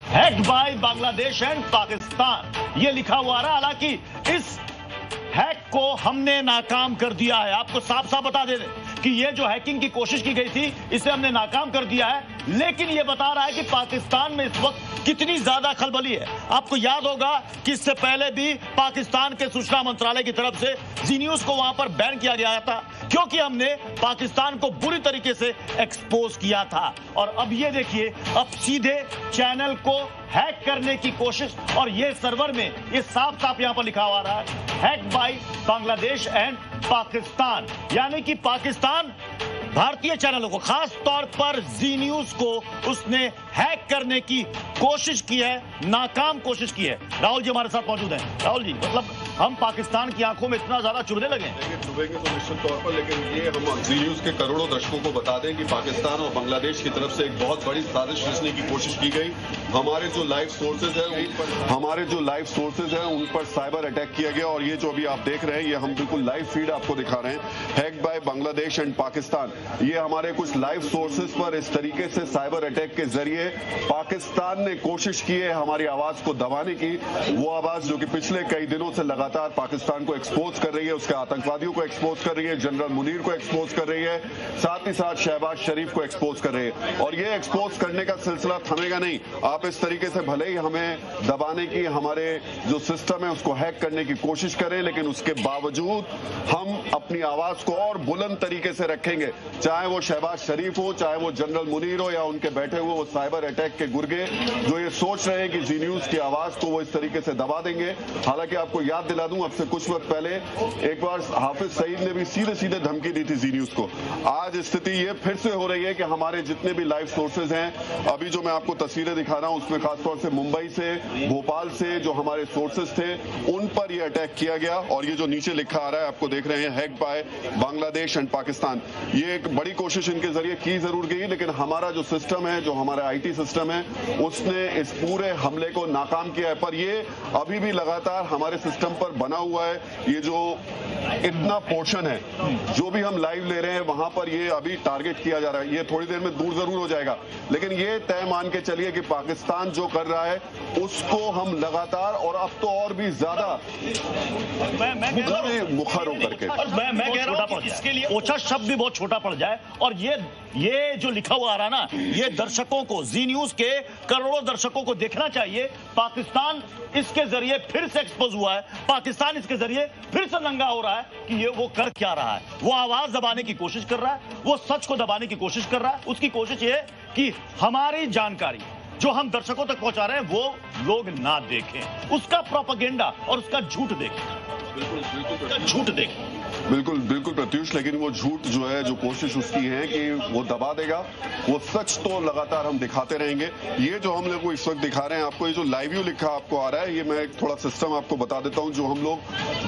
Hacked by Bangladesh and Pakistan, ये लिखा हुआ रहा। हालांकि इस हैक को हमने नाकाम कर दिया है। आपको साफ साफ बता दे कि ये जो हैकिंग की कोशिश की गई थी, इसे हमने नाकाम कर दिया है। लेकिन ये बता रहा है कि पाकिस्तान में इस वक्त कितनी ज्यादा खलबली है। आपको याद होगा कि इससे पहले भी पाकिस्तान के सूचना मंत्रालय की तरफ से जी न्यूज को वहां पर बैन किया गया था, क्योंकि हमने पाकिस्तान को बुरी तरीके से एक्सपोज किया था। और अब ये देखिए, अब सीधे चैनल को हैक करने की कोशिश, और ये सर्वर में ये साफ साफ यहां पर लिखा हुआ रहा है, hack by Bangladesh and Pakistan, यानी कि पाकिस्तान भारतीय चैनलों को, खास तौर पर जी न्यूज को उसने हैक करने की कोशिश की है, नाकाम कोशिश की है। राहुल जी हमारे साथ मौजूद हैं। राहुल जी, मतलब हम पाकिस्तान की आंखों में इतना ज्यादा चुभने लगे? चुभेंगे तो निश्चित तौर पर, लेकिन ये हम जी न्यूज के करोड़ों दर्शकों को बता दें कि पाकिस्तान और बांग्लादेश की तरफ से एक बहुत बड़ी साजिश रचने की कोशिश की गई। हमारे जो लाइव सोर्सेज हैं उन पर साइबर अटैक किया गया, और ये जो अभी आप देख रहे हैं, ये हम बिल्कुल लाइव फीड आपको दिखा रहे हैं, hack by Bangladesh and Pakistan. ये हमारे कुछ लाइव सोर्सेज पर इस तरीके से साइबर अटैक के जरिए पाकिस्तान ने कोशिश की है हमारी आवाज को दबाने की, वो आवाज जो कि पिछले कई दिनों से लगातार पाकिस्तान को एक्सपोज कर रही है, उसके आतंकवादियों को एक्सपोज कर रही है, जनरल मुनीर को एक्सपोज कर रही है, साथ ही साथ शहबाज शरीफ को एक्सपोज कर रही है। और ये एक्सपोज करने का सिलसिला थमेगा नहीं। आप इस तरीके से भले ही हमें दबाने की, हमारे जो सिस्टम है उसको हैक करने की कोशिश करें, लेकिन उसके बावजूद हम अपनी आवाज को और बुलंद तरीके से रखेंगे, चाहे वो शहबाज शरीफ हो, चाहे वो जनरल मुनीर हो, या उनके बैठे हुए वो साइबर अटैक के गुर्गे जो ये सोच रहे हैं कि जी न्यूज की आवाज को वो इस तरीके से दबा देंगे। हालांकि आपको याद दिला दूं, अब से कुछ वक्त पहले एक बार हाफिज सईद ने भी सीधे सीधे धमकी दी थी जी न्यूज को। आज स्थिति ये फिर से हो रही है कि हमारे जितने भी लाइव सोर्सेज हैं, अभी जो मैं आपको तस्वीरें दिखा रहा हूं उसमें खासतौर से मुंबई से, भोपाल से जो हमारे सोर्सेज थे उन पर यह अटैक किया गया। और ये जो नीचे लिखा आ रहा है, आपको देख रहे हैं, hack by Bangladesh and Pakistan. ये एक बड़ी कोशिश इनके जरिए की जरूर गई, लेकिन हमारा जो सिस्टम है, जो हमारा आईटी सिस्टम है, उसने इस पूरे हमले को नाकाम किया है। पर ये अभी भी लगातार हमारे सिस्टम पर बना हुआ है। ये जो इतना पोर्शन है जो भी हम लाइव ले रहे हैं, वहां पर ये अभी टारगेट किया जा रहा है। ये थोड़ी देर में दूर जरूर हो जाएगा, लेकिन ये तय मान के चलिए कि पाकिस्तान जो कर रहा है उसको हम लगातार, और अब तो और भी ज्यादा मुखर होकर के, मैं कह रहा हूं इसके लिए ओछा शब्द भी बहुत छोटा पड़ जाए। और ये जो लिखा हुआ आ रहा ना, ये दर्शकों को, जी न्यूज के करोड़ों दर्शकों को देखना चाहिए। पाकिस्तान इसके जरिए फिर से एक्सपोज हुआ है, पाकिस्तान इसके जरिए फिर से नंगा हो रहा है कि ये वो कर क्या रहा है। वो आवाज दबाने की कोशिश कर रहा है, वो सच को दबाने की कोशिश कर रहा है। उसकी कोशिश ये है कि हमारी जानकारी जो हम दर्शकों तक पहुंचा रहे हैं वो लोग ना देखें, उसका प्रोपेगेंडा और उसका झूठ देखें, झूठ देखें। बिल्कुल बिल्कुल प्रत्युष, लेकिन वो झूठ जो है, जो कोशिश उसकी है कि वो दबा देगा, वो सच तो लगातार हम दिखाते रहेंगे। ये जो हम लोग को इस वक्त दिखा रहे हैं आपको, ये जो लाइव व्यू लिखा आपको आ रहा है, ये मैं एक थोड़ा सिस्टम आपको बता देता हूं। जो हम लोग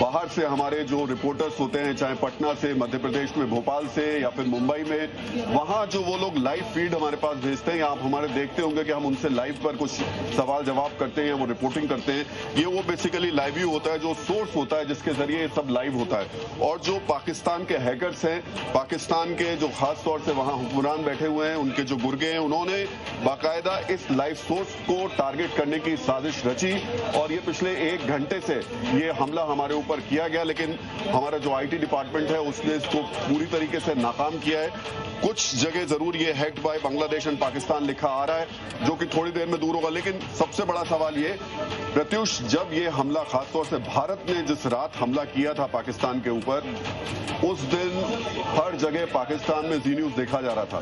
बाहर से, हमारे जो रिपोर्टर्स होते हैं, चाहे पटना से, मध्य प्रदेश में भोपाल से, या फिर मुंबई में, वहां जो वो लोग लाइव फीड हमारे पास भेजते हैं, आप हमारे देखते होंगे कि हम उनसे लाइव पर कुछ सवाल जवाब करते हैं, वो रिपोर्टिंग करते हैं। ये वो बेसिकली लाइव व्यू होता है, जो सोर्स होता है जिसके जरिए सब लाइव होता है। और जो पाकिस्तान के हैकर्स हैं, पाकिस्तान के जो खास तौर से वहां हुक्मरान बैठे हुए हैं, उनके जो गुर्गे हैं, उन्होंने बाकायदा इस लाइव सोर्स को टारगेट करने की साजिश रची। और ये पिछले 1 घंटे से ये हमला हमारे ऊपर किया गया, लेकिन हमारा जो आईटी डिपार्टमेंट है उसने इसको पूरी तरीके से नाकाम किया है। कुछ जगह जरूर ये hacked by Bangladesh and Pakistan लिखा आ रहा है, जो कि थोड़ी देर में दूर होगा। लेकिन सबसे बड़ा सवाल ये प्रत्युष, जब ये हमला, खासतौर से भारत ने जिस रात हमला किया था पाकिस्तान के ऊपर, उस दिन हर जगह पाकिस्तान में जी न्यूज देखा जा रहा था।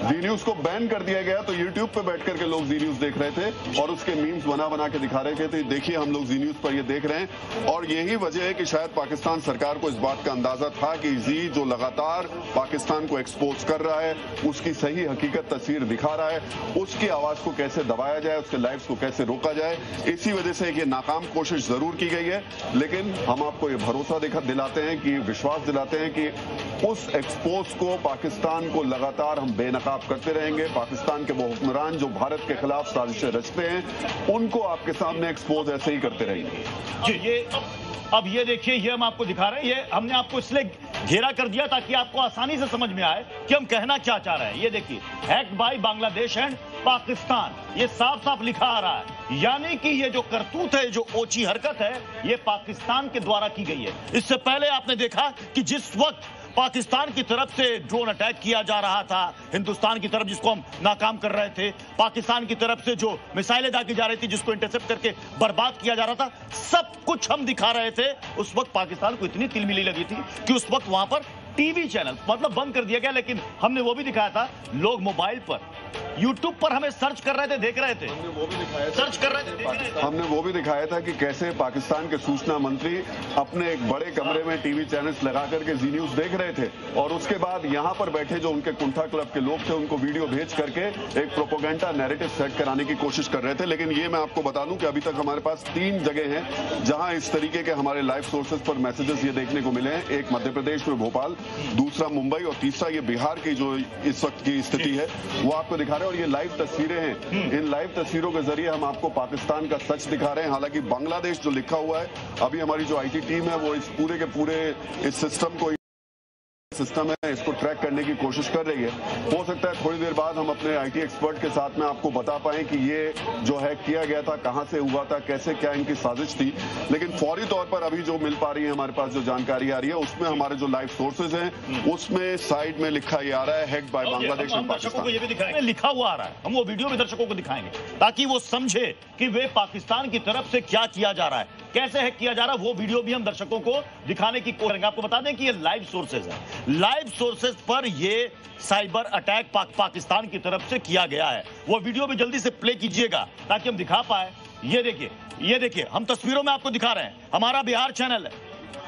जी न्यूज को बैन कर दिया गया, तो यूट्यूब पे बैठ करके लोग जी न्यूज देख रहे थे और उसके मीम्स बना बना के दिखा रहे थे। तो देखिए, हम लोग जी न्यूज पर ये देख रहे हैं, और यही वजह है कि शायद पाकिस्तान सरकार को इस बात का अंदाजा था कि जी जो लगातार पाकिस्तान को एक्सपोज कर रहा है, उसकी सही हकीकत तस्वीर दिखा रहा है, उसकी आवाज को कैसे दबाया जाए, उसके लाइव्स को कैसे रोका जाए। इसी वजह से ये नाकाम कोशिश जरूर की गई है, लेकिन हम आपको ये भरोसा दिलाते हैं, कि विश्वास दिलाते हैं कि उस एक्सपोज को, पाकिस्तान को लगातार हम बेनकाब करते रहेंगे। पाकिस्तान के वो हुक्मरान जो भारत के खिलाफ साजिशें रचते हैं, उनको आपके सामने एक्सपोज ऐसे ही करते रहेंगे। अब ये देखिए, ये हम आपको दिखा रहे हैं, ये हमने आपको इसलिए घेरा कर दिया ताकि आपको आसानी से समझ में आए कि हम कहना क्या चाह रहे हैं। ये देखिए, hacked by Bangladesh and Pakistan, ये साफ साफ लिखा आ रहा है। यानी कि ये जो करतूत है, जो ओछी हरकत है, ये पाकिस्तान के द्वारा की गई है। इससे पहले आपने देखा कि जिस वक्त पाकिस्तान की तरफ से ड्रोन अटैक किया जा रहा था, हिंदुस्तान की तरफ जिसको हम नाकाम कर रहे थे, पाकिस्तान की तरफ से जो मिसाइलें दागी जा रही थी जिसको इंटरसेप्ट करके बर्बाद किया जा रहा था, सब कुछ हम दिखा रहे थे। उस वक्त पाकिस्तान को इतनी तिलमिली लगी थी कि उस वक्त वहां पर टीवी चैनल मतलब बंद कर दिया गया, लेकिन हमने वो भी दिखाया था, लोग मोबाइल पर यूट्यूब पर हमें सर्च कर रहे थे, देख रहे थे, हमने वो भी दिखाया था, सर्च कर रहे थे, देख रहे थे। हमने वो भी दिखाया था कि कैसे पाकिस्तान के सूचना मंत्री अपने एक बड़े कमरे में टीवी चैनल्स लगा करके जी न्यूज देख रहे थे, और उसके बाद यहां पर बैठे जो उनके कुंठा क्लब के लोग थे उनको वीडियो भेज करके एक प्रोपेगेंडा नैरेटिव सेट कराने की कोशिश कर रहे थे। लेकिन ये मैं आपको बता दूं कि अभी तक हमारे पास 3 जगह हैं जहां इस तरीके के हमारे लाइव सोर्सेज पर मैसेजेस ये देखने को मिले हैं। एक मध्य प्रदेश में भोपाल, दूसरा मुंबई और तीसरा ये बिहार की जो इस वक्त की स्थिति है वो आपको दिखा रहे हैं। और ये लाइव तस्वीरें हैं, इन लाइव तस्वीरों के जरिए हम आपको पाकिस्तान का सच दिखा रहे हैं। हालांकि बांग्लादेश जो लिखा हुआ है, अभी हमारी जो आईटी टीम है वो इस पूरे के पूरे इस सिस्टम है इसको ट्रैक करने की कोशिश कर रही है। हो सकता है थोड़ी देर बाद हम अपने आईटी एक्सपर्ट के साथ में आपको बता पाएं कि ये जो हैक किया गया था कहां से हुआ था, कैसे क्या इनकी साजिश थी। लेकिन फौरी तौर पर अभी जो मिल पा रही है हमारे पास जो जानकारी आ रही है उसमें हमारे जो लाइव सोर्सेज हैं उसमें साइड में लिखा ये आ रहा है, hacked by Bangladesh and Pakistan. ये भी दिखाएंगे, लिखा हुआ आ रहा है, हम वो वीडियो भी दर्शकों को दिखाएंगे ताकि वो समझे कि वे पाकिस्तान की तरफ से क्या किया जा रहा है, कैसे हैक किया जा रहा है। वो वीडियो भी हम दर्शकों को दिखाने की कोशिश करेंगे। आपको बता दें कि ये लाइव सोर्सेज है, लाइव सोर्सेज पर ये साइबर अटैक पाकिस्तान की तरफ से किया गया है। वो वीडियो भी जल्दी से प्ले कीजिएगा ताकि हम दिखा पाए। ये देखिए, हम तस्वीरों में आपको दिखा रहे हैं, हमारा बिहार चैनल है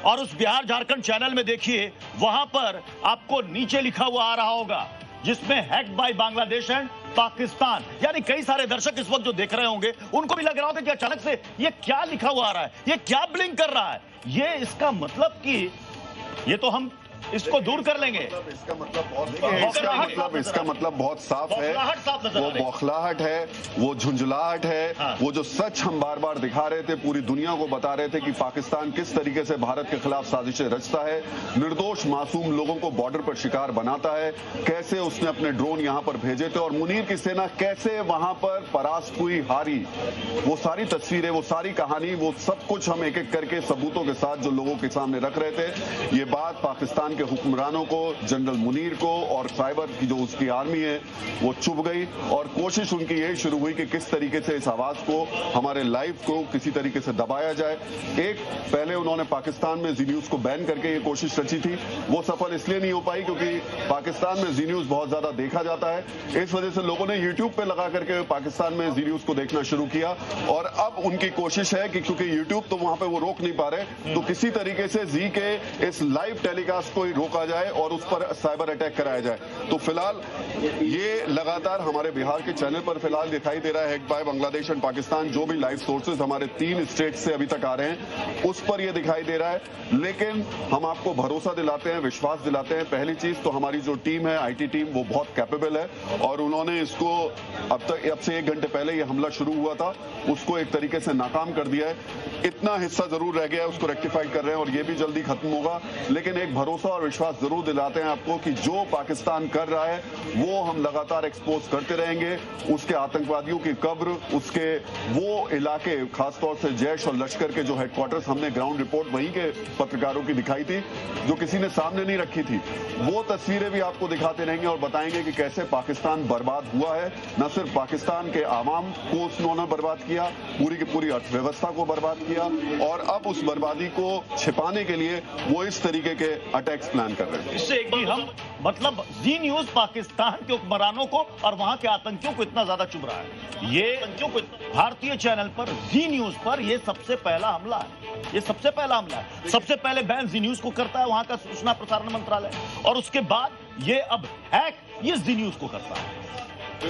और उस बिहार झारखंड चैनल में देखिए, वहां पर आपको नीचे लिखा हुआ आ रहा होगा जिसमें hacked by Bangladesh and Pakistan. यानी कई सारे दर्शक इस वक्त जो देख रहे होंगे उनको भी लग रहा होगा कि अचानक से ये क्या लिखा हुआ आ रहा है, ये क्या ब्लिंक कर रहा है। ये इसका मतलब कि ये तो हम इसको दूर कर लेंगे। इसका मतलब बहुत साफ है, वो बौखलाहट है, वो झुंझलाहट है। हाँ। वो जो सच हम बार बार दिखा रहे थे, पूरी दुनिया को बता रहे थे कि पाकिस्तान किस तरीके से भारत के खिलाफ साजिशें रचता है, निर्दोष मासूम लोगों को बॉर्डर पर शिकार बनाता है, कैसे उसने अपने ड्रोन यहां पर भेजे थे और मुनीर की सेना कैसे वहां पर परास्त हुई, हारी। वो सारी तस्वीरें, वो सारी कहानी, वो सब कुछ हम एक एक करके सबूतों के साथ जो लोगों के सामने रख रहे थे। ये बात पाकिस्तान के हुक्मरानों को, जनरल मुनीर को और साइबर की जो उसकी आर्मी है वो चुभ गई और कोशिश उनकी यही शुरू हुई कि किस तरीके से इस आवाज को, हमारे लाइव को किसी तरीके से दबाया जाए। एक पहले उन्होंने पाकिस्तान में जी न्यूज को बैन करके ये कोशिश रची थी, वो सफल इसलिए नहीं हो पाई क्योंकि पाकिस्तान में जी न्यूज बहुत ज्यादा देखा जाता है। इस वजह से लोगों ने यूट्यूब पे लगा करके पाकिस्तान में जी न्यूज को देखना शुरू किया और अब उनकी कोशिश है कि क्योंकि यूट्यूब तो वहां पे वो रोक नहीं पा रहे, तो किसी तरीके से जी के इस लाइव टेलीकास्ट को रोका जाए और उस पर साइबर अटैक कराया जाए। तो फिलहाल ये लगातार हमारे बिहार के चैनल पर फिलहाल दिखाई दे रहा है, hacked by Bangladesh and Pakistan. जो भी लाइव सोर्सेज हमारे 3 स्टेट से अभी तक आ रहे हैं उस पर यह दिखाई दे रहा है। लेकिन हम आपको भरोसा दिलाते हैं, विश्वास दिलाते हैं। पहली चीज तो हमारी जो टीम है, आईटी टीम, वो बहुत कैपेबल है और उन्होंने इसको अब से 1 घंटे पहले ये हमला शुरू हुआ था उसको एक तरीके से नाकाम कर दिया है। इतना हिस्सा जरूर रह गया है, उसको रेक्टिफाइड कर रहे हैं और ये भी जल्दी खत्म होगा। लेकिन एक भरोसा और विश्वास जरूर दिलाते हैं आपको कि जो पाकिस्तान कर रहा है वो हम लगातार एक्सपोज करते रहेंगे। उसके आतंकवादियों की कब्र, उसके वो इलाके, खासतौर से जैश और लश्कर के जो हेडक्वार्टर्स, हमने ग्राउंड रिपोर्ट वहीं के पत्रकारों की दिखाई थी जो किसी ने सामने नहीं रखी थी, वो तस्वीरें भी आपको दिखाते रहेंगे और बताएंगे कि कैसे पाकिस्तान बर्बाद हुआ है। न सिर्फ पाकिस्तान के आवाम को उन्होंने बर्बाद किया, पूरी की पूरी अर्थव्यवस्था को बर्बाद किया और अब उस बर्बादी को छिपाने के लिए वो इस तरीके के अटैक्स प्लान कर रहे हैं। इससे एक भी हम मतलब जी न्यूज पाकिस्तान के हुक्मरानों को और वहां के आतंकियों को इतना ज्यादा चुभ रहा है। ये भारतीय चैनल पर जी न्यूज पर ये सबसे पहला हमला है, ये सबसे पहला हमला है। सबसे पहले बैन जी न्यूज को करता है वहां का सूचना प्रसारण मंत्रालय और उसके बाद ये अब हैक ये जी न्यूज को करता है,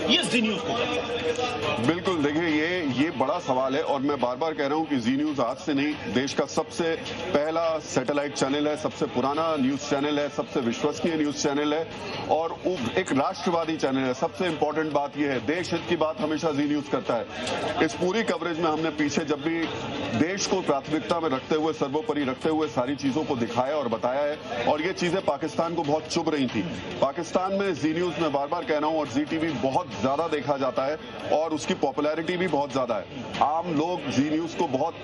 ये जी न्यूज को करता है। बिल्कुल, देखिए ये बड़ा सवाल है और मैं बार बार कह रहा हूं कि जी न्यूज आज से नहीं, देश का सबसे पहला सैटेलाइट चैनल है, सबसे पुराना न्यूज चैनल है, सबसे विश्वसनीय न्यूज चैनल है और एक राष्ट्रवादी चैनल है। सबसे इंपॉर्टेंट बात यह है, देश हित की बात हमेशा जी न्यूज करता है। इस पूरी कवरेज में हमने पीछे जब भी देश को प्राथमिकता में रखते हुए, सर्वोपरि रखते हुए सारी चीजों को दिखाया और बताया है और ये चीजें पाकिस्तान को बहुत चुभ रही थी। पाकिस्तान में जी न्यूज, मैं बार बार कह रहा हूं, और जी टीवी बहुत बहुत ज्यादा देखा जाता है और उसकी पॉपुलैरिटी भी बहुत ज्यादा है। आम लोग जी न्यूज को बहुत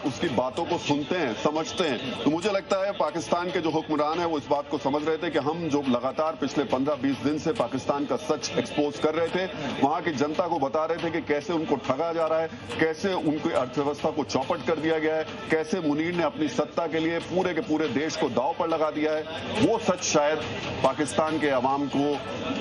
उसकी बातों को सुनते हैं, समझते हैं। तो मुझे लगता है पाकिस्तान के जो हुक्मरान है वो इस बात को समझ रहे थे कि हम जो लगातार पिछले 15-20 दिन से पाकिस्तान का सच एक्सपोज कर रहे थे, वहां की जनता को बता रहे थे कि कैसे उनको ठगा जा रहा है, कैसे उनकी अर्थव्यवस्था को चौपट कर दिया गया है, कैसे मुनीर ने अपनी सत्ता के लिए पूरे के पूरे देश को दांव पर लगा दिया है। वो सच शायद पाकिस्तान के अवाम को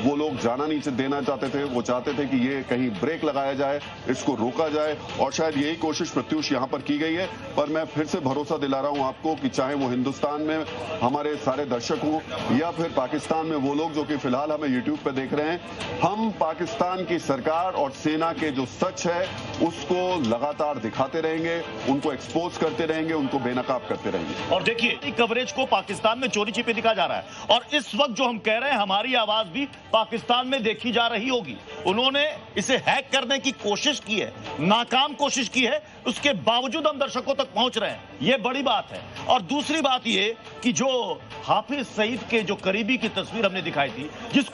वो लोग जाना नहीं देना चाहते थे। वो चाहते थे कि ये कहीं ब्रेक लगाया जाए, इसको रोका जाए, और शायद यही कोशिश प्रत्युष यहां पर की गई है। पर मैं फिर से भरोसा दिला रहा हूं आपको कि चाहे वो हिंदुस्तान में हमारे सारे दर्शक हों या फिर पाकिस्तान में वो लोग जो कि फिलहाल हमें यूट्यूब पे देख रहे हैं, हम पाकिस्तान की सरकार और सेना के जो सच है उसको लगातार दिखाते रहेंगे, उनको एक्सपोज करते रहेंगे, उनको बेनकाब करते रहेंगे। और देखिए, कवरेज को पाकिस्तान में चोरी छिपे दिखा जा रहा है और इस वक्त जो हम कह रहे हैं हमारी आवाज भी पाकिस्तान में देखी जा रही होगी। उन्होंने इसे हैक करने की कोशिश की है, नाकाम कोशिश की है, उसके बावजूद हम दर्शकों तक पहुंच रहे हैं, यह बड़ी बात है। और दूसरी बात यह कि जो हाफिज सईद के जो करीबी की तस्वीर हमने दिखाई थी, जिसको